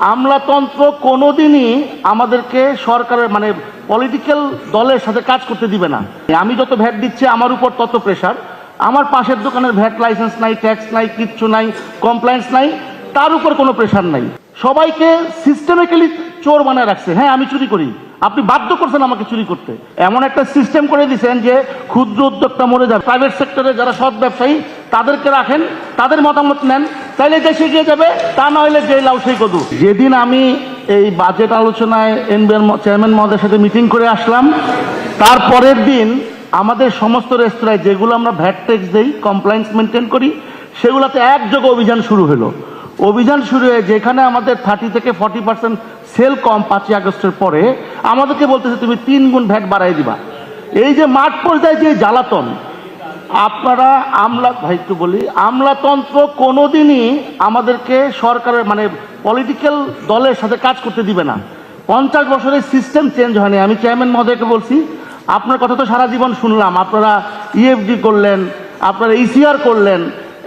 আমলাতন্ত্র কোনোদিনই আমাদেরকে সরকারের মানে পলিটিক্যাল দলের সাথে কাজ করতে দিবে না। আমি যত ভ্যাট দিচ্ছি আমার উপর তত প্রেশার। আমার পাশের দোকানের ভ্যাট লাইসেন্স নাই, ট্যাক্স নাই, কিচ্ছু নাই, কমপ্লায়েন্স নাই, তার উপর কোনো প্রেশার নাই। সবাইকে সিস্টেমিক্যালি চোর বানায় রাখছে। হ্যাঁ, আমি চুরি করি, আপনি বাধ্য করছেন আমাকে চুরি করতে। এমন একটা সিস্টেম করে দিয়েছেন যে ক্ষুদ্র উদ্যোক্তা মরে যাবে। প্রাইভেট সেক্টরে যারা সৎ ব্যবসায়ী তাদেরকে রাখেন, তাদের মতামত নেন, তাইলে দেশে গিয়ে যাবে, তা না হলে যে লাউ সেই কদু। যেদিন আমি এই বাজেট আলোচনায় এনবিআর চেয়ারম্যান মহোদয়ের সাথে মিটিং করে আসলাম, তার পরের দিন আমাদের সমস্ত রেস্তোরাঁয় যেগুলো আমরা ভ্যাট ট্যাক্স দেই, কমপ্লায়েন্স মেনটেন করি, সেগুলোতে একযোগে অভিযান শুরু হলো। অভিযান শুরু হয়ে যেখানে আমাদের 30 থেকে 40% সেল কম 5ই আগস্টের পরে, আমাদেরকে বলতেছে তুমি 3 গুণ ভ্যাট বাড়াই দিবা। এই যে মাঠ পর্যায়ে যে জ্বালাতন, আপনারা ভাই একটু বলি, আমলাতন্ত্র কোনোদিনই আমাদেরকে সরকারের মানে পলিটিক্যাল দলের সাথে কাজ করতে দিবে না। 50 বছরের সিস্টেম চেঞ্জ হয়নি। আমি চেয়ারম্যান মহোদয়কে বলছি, আপনার কথা তো সারা জীবন শুনলাম, আপনারা ইএফডি করলেন, আপনারা ইসিআর করলেন,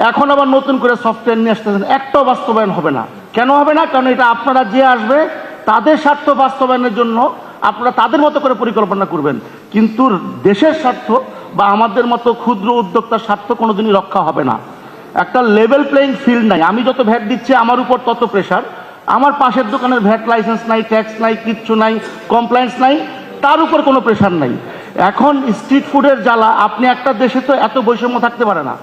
এখন আবার নতুন করে সফটওয়্যার নিয়ে আসতেছেন, একটাও বাস্তবায়ন হবে না। কেন হবে না? কারণ এটা আপনারা যে আসবে তাদের স্বার্থ বাস্তবায়নের জন্য আপনারা তাদের মতো করে পরিকল্পনা করবেন, কিন্তু দেশের স্বার্থ বা আমাদের মতো ক্ষুদ্র উদ্যোক্তার স্বার্থ কোনোদিনই রক্ষা হবে না। একটা লেভেল প্লেইং ফিল্ড নাই। আমি যত ভ্যাট দিচ্ছি আমার উপর তত প্রেশার। আমার পাশের দোকানের ভ্যাট লাইসেন্স নাই, ট্যাক্স নাই, কিচ্ছু নাই, কমপ্লায়েন্স নাই, তার উপর কোনো প্রেশার নাই। এখন স্ট্রিট ফুডের জ্বালা, আপনি একটা দেশে তো এত বৈষম্য থাকতে পারে না।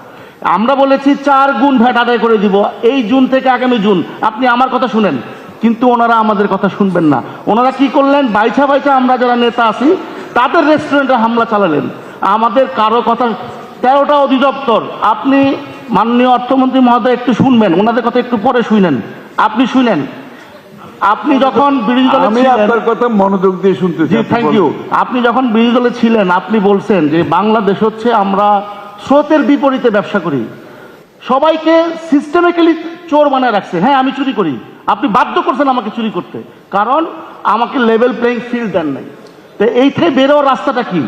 আমরা বলেছি 4 গুণ ভ্যাট আদায় করে দিব এই জুন থেকে আগামী জুন। আপনি আমার কথা শুনেন, কিন্তু ওনারা আমাদের কথা শুনবেন না। ওনারা কি করলেন? বাইছা বাইছা আমরা যারা নেতা আছি তাদের রেস্টুরেন্টে হামলা চালালেন। আমাদের কারো কথা, 13টা অধিদপ্তর, আপনি মাননীয় অর্থমন্ত্রী মহোদয় একটু শুনবেন, ওনাদের কথা একটু পরে শুনেন, আপনি শুনেন। আপনি যখন বিরোধী দলে ছিলেন, আপনার কথা মনোযোগ দিয়ে শুনতেছি। Thank you. আপনি যখন বিরোধী দলে ছিলেন আপনি বলছেন যে বাংলাদেশ হচ্ছে আমরা স্রোতের বিপরীতে ব্যবসা করি, সবাইকে সিস্টেমিক্যালি চোর বানায় রাখছে। হ্যাঁ, আমি চুরি করি, আপনি বাধ্য করছেন আমাকে চুরি করতে, কারণ আমাকে লেভেল প্লেইং ফিল্ড দেন নাই। তো এই থেকে বেরোর রাস্তাটা কি?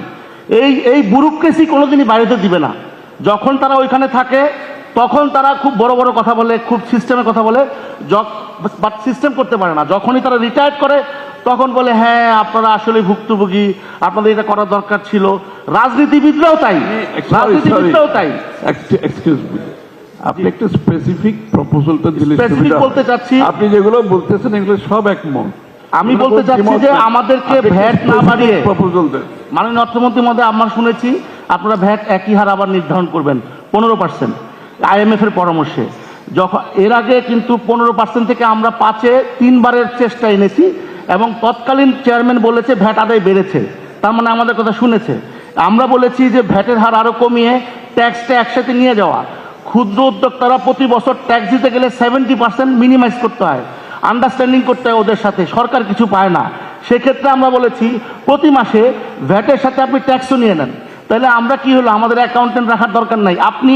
এই ব্যুরোক্রেসি কোনোদিনই বাইরেতে দিবে না। যখন তারা ওইখানে থাকে তখন তারা খুব বড় বড় কথা বলে, খুব সিস্টেমের কথা বলে, বাট সিস্টেম করতে পারে না। যখনই তারা রিটায়ার করে তখন বলে হ্যাঁ আপনারা আসলে ভুক্তভোগী, আপনাদের এটা করা দরকার ছিল। রাজনীতিবিদরাও তাই, রাজনীতিবিদরাও তাই। এক্সকিউজ মি, আপনি একটা স্পেসিফিক প্রপোজালটা দিলে বলতে চাচ্ছি, আপনি যেগুলো বলতেছেন এগুলো সব একমত। আমি বলতে চাচ্ছি যে আমাদেরকে ভ্যাট না বাড়িয়ে প্রপোজাল দেন। মাননীয় অর্থমন্ত্রী মধ্যে আমরা শুনেছি আপনারা ভ্যাট একই হার আবার নির্ধারণ করবেন 15%, IMF এর পরামর্শে। যখন এর আগে কিন্তু 15% থেকে আমরা 5-এ 3 বারের চেষ্টা এনেছি, এবং তৎকালীন চেয়ারম্যান বলেছে ভ্যাট আদায় বেড়েছে, তার মানে আমাদের কথা শুনেছে। আমরা বলেছি যে ভ্যাটের হার আরো কমিয়ে ট্যাক্সটা একসাথে নিয়ে যাওয়া। ক্ষুদ্র উদ্যোক্তারা প্রতি বছর ট্যাক্স দিতে গেলে 70% মিনিমাইজ করতে হয়, আন্ডারস্ট্যান্ডিং করতে হয় ওদের সাথে, সরকার কিছু পায় না। সেক্ষেত্রে আমরা বলেছি প্রতি মাসে ভ্যাটের সাথে আপনি ট্যাক্সও নিয়ে নেন। তাহলে আমরা কি হলো, আমাদের অ্যাকাউন্টেন্ট রাখার দরকার নাই। আপনি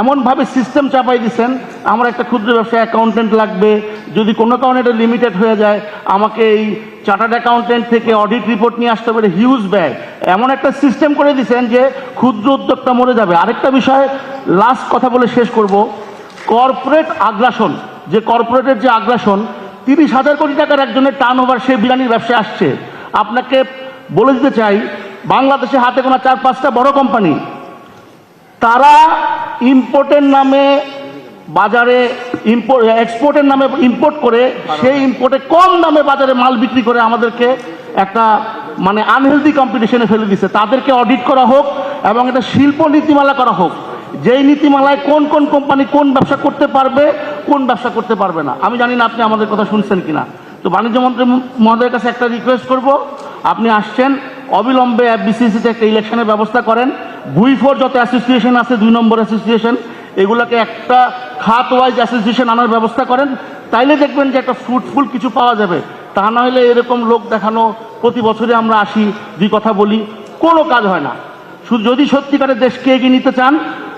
এমনভাবে সিস্টেম চাপাই দিচ্ছেন, আমার একটা ক্ষুদ্র ব্যবসায় অ্যাকাউন্টেন্ট লাগবে, যদি কোনো কারণে এটা লিমিটেড হয়ে যায় আমাকে এই চার্টার্ড অ্যাকাউন্টেন্ট থেকে অডিট রিপোর্ট নিয়ে আসতে পারে, হিউজ ব্যয়। এমন একটা সিস্টেম করে দিচ্ছেন যে ক্ষুদ্র উদ্যোক্তা মরে যাবে। আরেকটা বিষয় লাস্ট কথা বলে শেষ করব, কর্পোরেট আগ্রাসন, যে কর্পোরেটের যে আগ্রাসন, 30,000 কোটি টাকার একজনের টার্নওভার সে বিরিয়ানির ব্যবসায় আসছে। আপনাকে বলে দিতে চাই, বাংলাদেশে হাতে গোনা 4-5টা বড় কোম্পানি, তারা ইম্পোর্টের নামে বাজারে এক্সপোর্টের নামে ইম্পোর্ট করে, সেই ইম্পোর্টে কম দামে বাজারে মাল বিক্রি করে আমাদেরকে একটা মানে আনহেলদি কম্পিটিশনে ফেলে দিচ্ছে। তাদেরকে অডিট করা হোক এবং একটা শিল্প নীতিমালা করা হোক, যেই নীতিমালায় কোন কোন কোম্পানি কোন ব্যবসা করতে পারবে, কোন ব্যবসা করতে পারবে না। আমি জানি না আপনি আমাদের কথা শুনছেন কিনা। তো বাণিজ্য মন্ত্রী মহোদয়ের কাছে একটা রিকোয়েস্ট করব, আপনি আসছেন, অবিলম্বে FBCCতে একটা ইলেকশনের ব্যবস্থা করেন। ভুইফোর যত অ্যাসোসিয়েশন আছে, 2 নম্বর অ্যাসোসিয়েশন, এগুলোকে একটা খাত ওয়াইজ অ্যাসোসিয়েশন আনার ব্যবস্থা করেন, তাইলে দেখবেন যে একটা ফ্রুটফুল কিছু পাওয়া যাবে। তা না হলে এরকম লোক দেখানো, প্রতি বছরে আমরা আসি 2 কথা বলি, কোনো কাজ হয় না। শুধু যদি সত্যিকারের দেশকে এগিয়ে নিতে চান,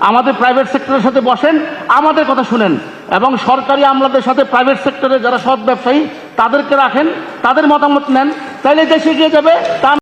আমাদের প্রাইভেট সেক্টরের সাথে বসেন, আমাদের কথা শুনেন, এবং সরকারি আমলাদের সাথে প্রাইভেট সেক্টরে যারা সৎ ব্যবসায়ী তাদেরকে রাখেন, তাদের মতামত নেন, তাইলে দেশে এগিয়ে যাবে। তা